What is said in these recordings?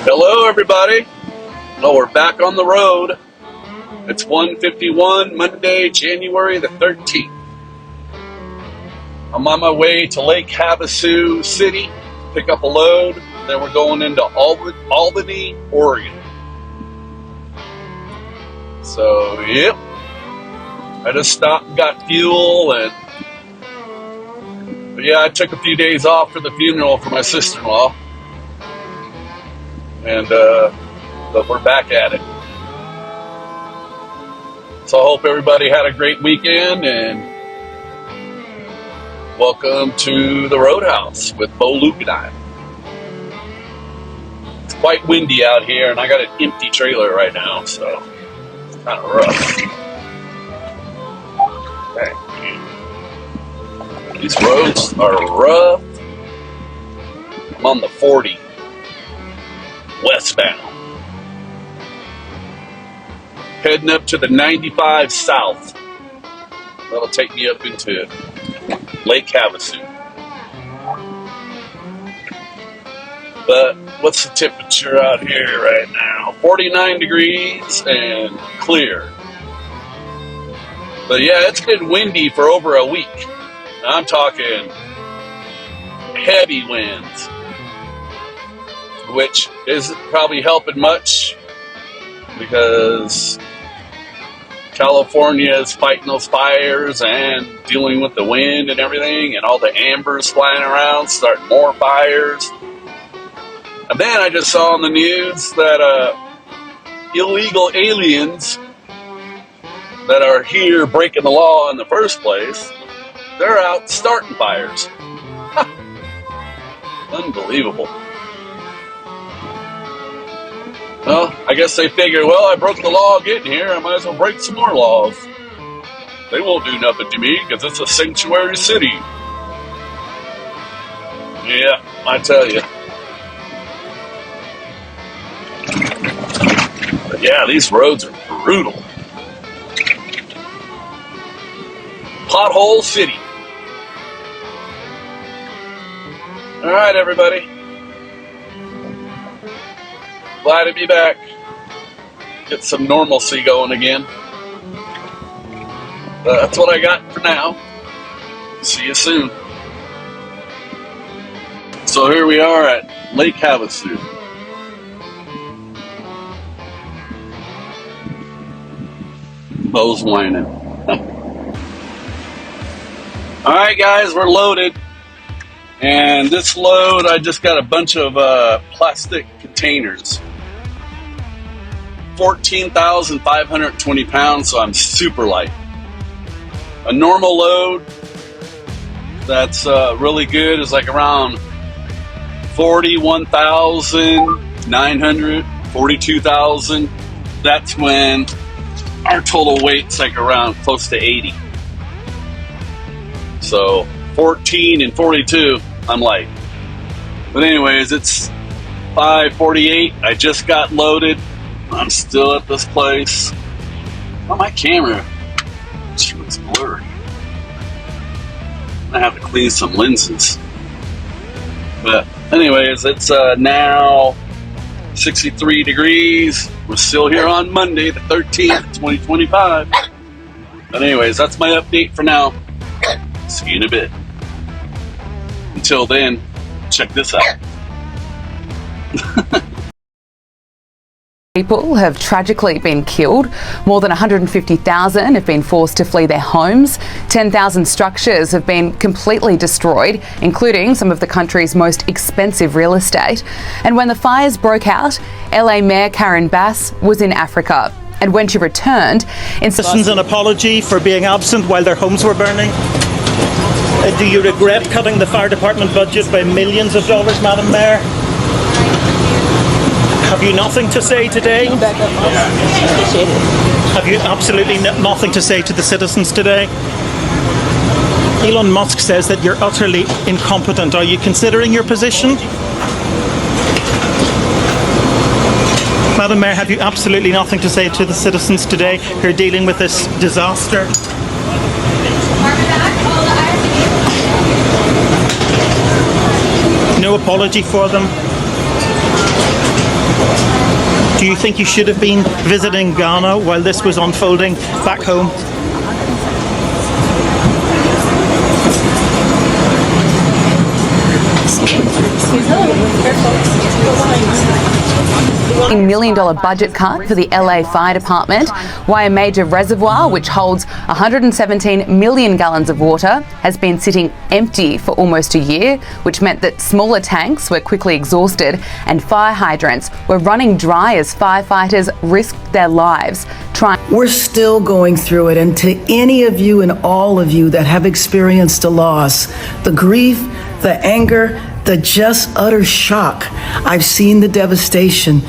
Hello, everybody. Well, we're back on the road. It's 1:51, Monday, January the 13th. I'm on my way to Lake Havasu City to pick up a load. Then we're going into Albany, Oregon. So, yep. I just stopped and got fuel, but yeah, I took a few days off for the funeral for my sister-in-law. But we're back at it. So I hope everybody had a great weekend, and welcome to the Roadhouse with Bo, Luke, and I. It's quite windy out here, and I got an empty trailer right now, so it's kind of rough. Okay. These roads are rough. I'm on the 40. Westbound. Heading up to the 95 south. That'll take me up into Lake Havasu. But what's the temperature out here right now? 49 degrees and clear. But yeah, it's been windy for over a week. I'm talking heavy winds, which isn't probably helping much because California is fighting those fires and dealing with the wind and everything, and all the ambers flying around, starting more fires. And then I just saw on the news that illegal aliens that are here breaking the law in the first place, they're out starting fires. Unbelievable. Well, I guess they figure, well, I broke the law getting here, I might as well break some more laws. They won't do nothing to me because it's a sanctuary city. Yeah, I tell you. But yeah, these roads are brutal. Pothole City. All right, everybody. Glad to be back. Get some normalcy going again. That's what I got for now. See you soon. So here we are at Lake Havasu. Bo's whining. Alright guys, we're loaded. And this load, I just got a bunch of plastic containers. 14,520 pounds, so I'm super light. A normal load that's really good is like around 41,900, 42,000. That's when our total weight's like around close to 80. So 14 and 42, I'm light. But anyways, it's 5:48. I just got loaded. I'm still at this place. Oh, my camera, she looks blurry. I have to clean some lenses. But anyways, it's now 63 degrees. We're still here on Monday, the 13th, 2025. But anyways, that's my update for now. See you in a bit. Until then, check this out. People have tragically been killed. More than 150,000 have been forced to flee their homes. 10,000 structures have been completely destroyed, including some of the country's most expensive real estate. And when the fires broke out, LA Mayor Karen Bass was in Africa. And when she returned, Citizens an apology for being absent while their homes were burning. Do you regret cutting the fire department budget by millions of dollars, Madam Mayor? Have you nothing to say today? Have you absolutely nothing to say to the citizens today? Elon Musk says that you're utterly incompetent. Are you considering your position? Madam Mayor, have you absolutely nothing to say to the citizens today who are dealing with this disaster? No apology for them? Do you think you should have been visiting Ghana while this was unfolding back home? $1 million budget cut for the LA Fire Department, why a major reservoir which holds 117 million gallons of water has been sitting empty for almost a year, which meant that smaller tanks were quickly exhausted and fire hydrants were running dry as firefighters risked their lives trying. We're still going through it, and to any of you and all of you that have experienced a loss, the grief, the anger, the just utter shock. I've seen the devastation.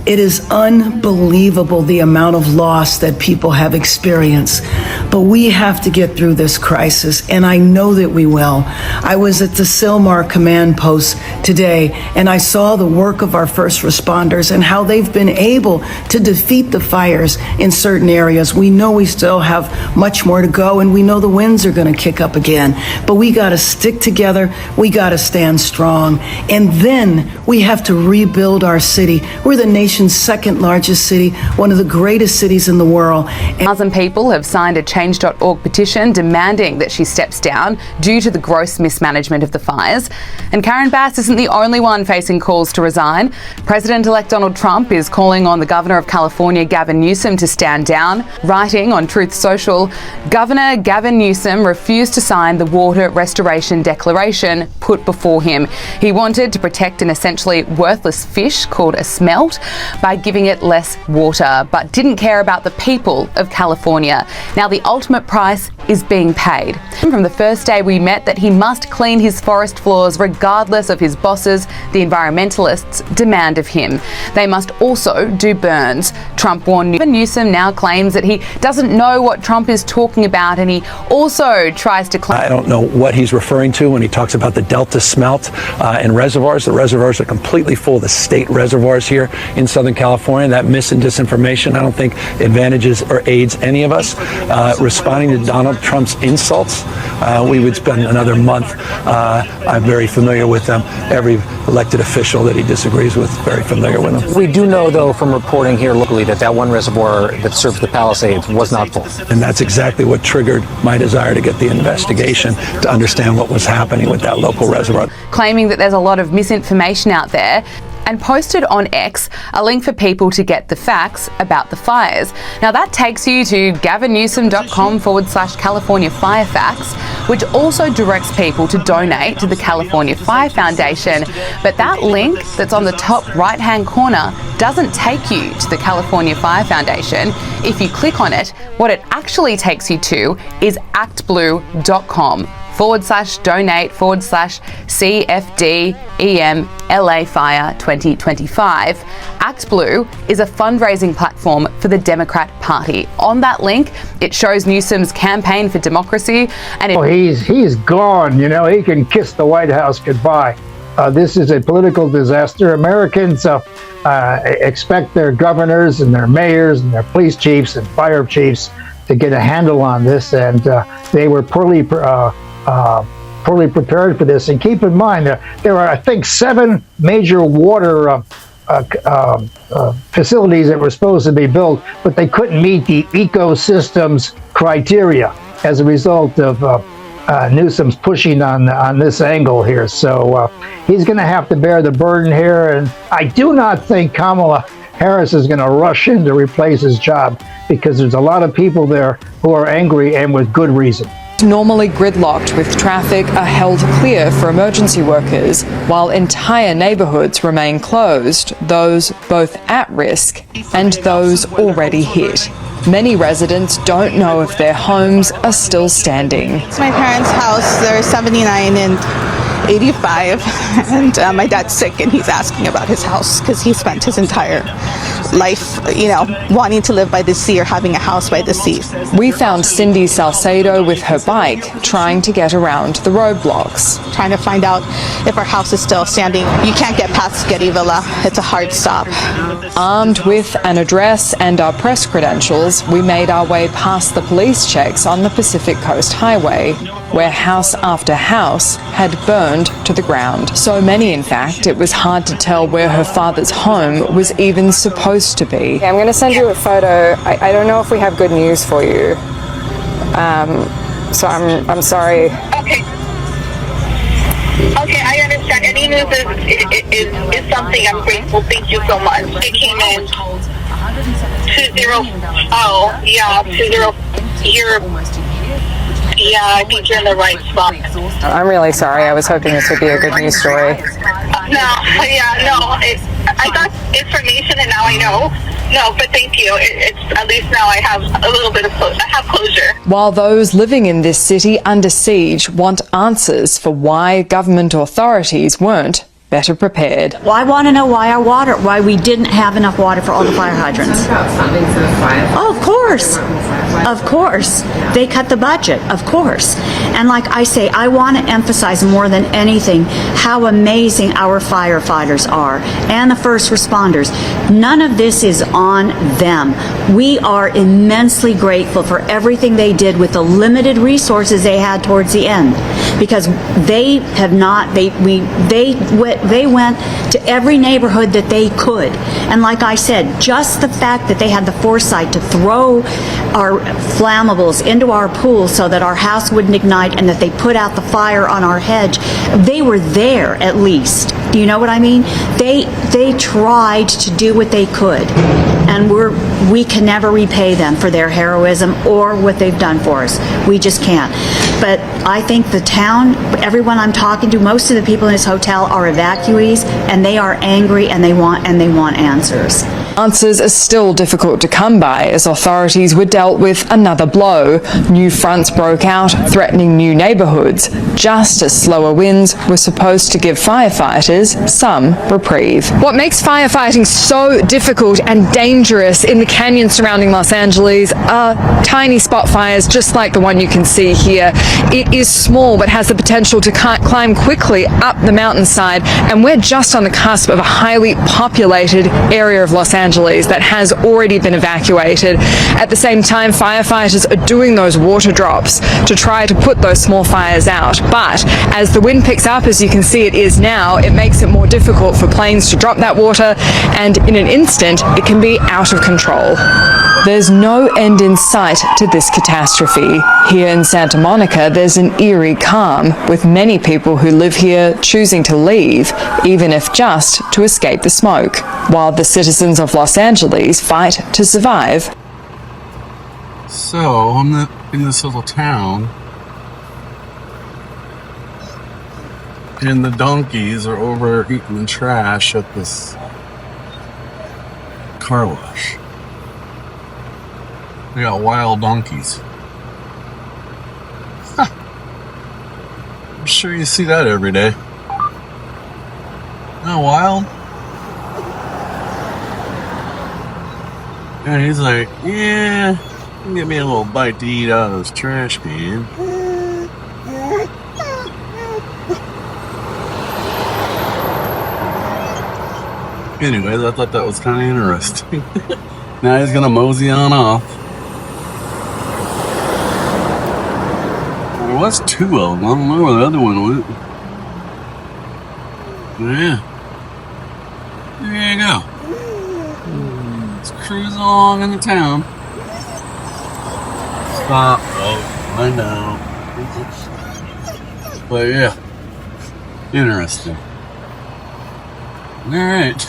It is unbelievable the amount of loss that people have experienced. But we have to get through this crisis, and I know that we will. I was at the Sylmar command post today, and I saw the work of our first responders and how they've been able to defeat the fires in certain areas. We know we still have much more to go, and we know the winds are going to kick up again. But we got to stick together. We got to stand strong. And then we have to rebuild our city. We're the nation's second largest city, one of the greatest cities in the world. 1,000 people have signed a Change.org petition demanding that she steps down due to the gross mismanagement of the fires. And Karen Bass isn't the only one facing calls to resign. President-elect Donald Trump is calling on the Governor of California, Gavin Newsom, to stand down. Writing on Truth Social, Governor Gavin Newsom refused to sign the water restoration declaration put before him. He wanted to protect an essentially worthless fish called a smelt by giving it less water, but didn't care about the people of California. Now the ultimate price is being paid. From the first day we met that he must clean his forest floors regardless of his bosses, the environmentalists demand of him. They must also do burns. Trump warned Newsom now claims that he doesn't know what Trump is talking about, and he also tries to claim. I don't know what he's referring to when he talks about the Delta smelt and reservoirs. The reservoirs are completely full, the state reservoirs here in Southern California. That mis and disinformation, I don't think advantages or aids any of us. Responding to Donald Trump's insults, we would spend another month. I'm very familiar with them. Every elected official that he disagrees with, very familiar with them. We do know, though, from reporting here locally that one reservoir that served the Palisades was not full. And that's exactly what triggered my desire to get the investigation to understand what was happening with that local reservoir. Claiming that there's a lot of misinformation out there, and posted on X a link for people to get the facts about the fires. Now that takes you to gavinnewsom.com/California Fire Facts, which also directs people to donate to the California Fire Foundation. But that link that's on the top right-hand corner doesn't take you to the California Fire Foundation. If you click on it, what it actually takes you to is actblue.com/donate/CFDEM LA Fire 2025. Act Blue is a fundraising platform for the Democrat Party. On that link, it shows Newsom's campaign for democracy, and he's gone. You know, he can kiss the White House goodbye. This is a political disaster. Americans expect their governors and their mayors and their police chiefs and fire chiefs to get a handle on this, and they were poorly prepared for this. And keep in mind, there are, I think, 7 major water facilities that were supposed to be built, but they couldn't meet the ecosystems criteria as a result of Newsom's pushing on this angle here. So he's going to have to bear the burden here, and I do not think Kamala Harris is going to rush in to replace his job, because there's a lot of people there who are angry, and with good reason. Normally gridlocked with traffic, are held clear for emergency workers, while entire neighbourhoods remain closed, those both at risk and those already hit. Many residents don't know if their homes are still standing. It's my parents' house. They're 79 and 85, and my dad's sick, and he's asking about his house because he spent his entire life, wanting to live by the sea or having a house by the sea. We found Cindy Salcedo with her bike, trying to get around the roadblocks. Trying to find out if our house is still standing. You can't get past Getty Villa. It's a hard stop. Armed with an address and our press credentials, we made our way past the police checks on the Pacific Coast Highway, where house after house had burned to the ground. So many, in fact, it was hard to tell where her father's home was even supposed to be. I'm going to send you a photo. I don't know if we have good news for you. So I'm sorry. Okay, I understand. Any news is something I'm grateful. Thank you so much. It came in 20. Yeah, I think you're in the right spot. I'm really sorry. I was hoping this would be a good news story. I got information and now I know. No, but thank you. It's at least now I have a little bit of closure. While those living in this city under siege want answers for why government authorities weren't better prepared. Well, I want to know why we didn't have enough water for all the fire hydrants. Oh, of course. Of course. They cut the budget, of course. And like I say, I want to emphasize more than anything how amazing our firefighters are and the first responders. None of this is on them. We are immensely grateful for everything they did with the limited resources they had towards the end, because they have not, they went to every neighborhood that they could. And like I said, just the fact that they had the foresight to throw our flammables into our pool so that our house wouldn't ignite and that they put out the fire on our hedge, they were there at least. Do you know what I mean? They tried to do what they could. And we can never repay them for their heroism or what they've done for us. We just can't. But I think the town, everyone I'm talking to, most of the people in this hotel are evacuees, and they are angry and they want answers. Answers are still difficult to come by as authorities were dealt with another blow. New fronts broke out, threatening new neighbourhoods, just as slower winds were supposed to give firefighters some reprieve. What makes firefighting so difficult and dangerous in the canyon surrounding Los Angeles are tiny spot fires just like the one you can see here. It is small but has the potential to climb quickly up the mountainside, and we're just on the cusp of a highly populated area of Los Angeles that has already been evacuated. At the same time, firefighters are doing those water drops to try to put those small fires out. But as the wind picks up, as you can see it is now, it makes it more difficult for planes to drop that water, and in an instant, it can be out of control. There's no end in sight to this catastrophe. Here in Santa Monica, there's an eerie calm, with many people who live here choosing to leave, even if just to escape the smoke, while the citizens of Los Angeles fight to survive. So, I'm in this little town, and the donkeys are over eating the trash at this car wash. They got wild donkeys. Huh. I'm sure you see that every day. Not wild? And he's like, yeah, give me a little bite to eat out of this trash can. Anyways, I thought that was kind of interesting. Now he's gonna mosey on off. There was two of them. I don't know where the other one went. Yeah. There you go. Let's cruise along in the town. Stop. Oh, I know. But yeah. Interesting. Alright.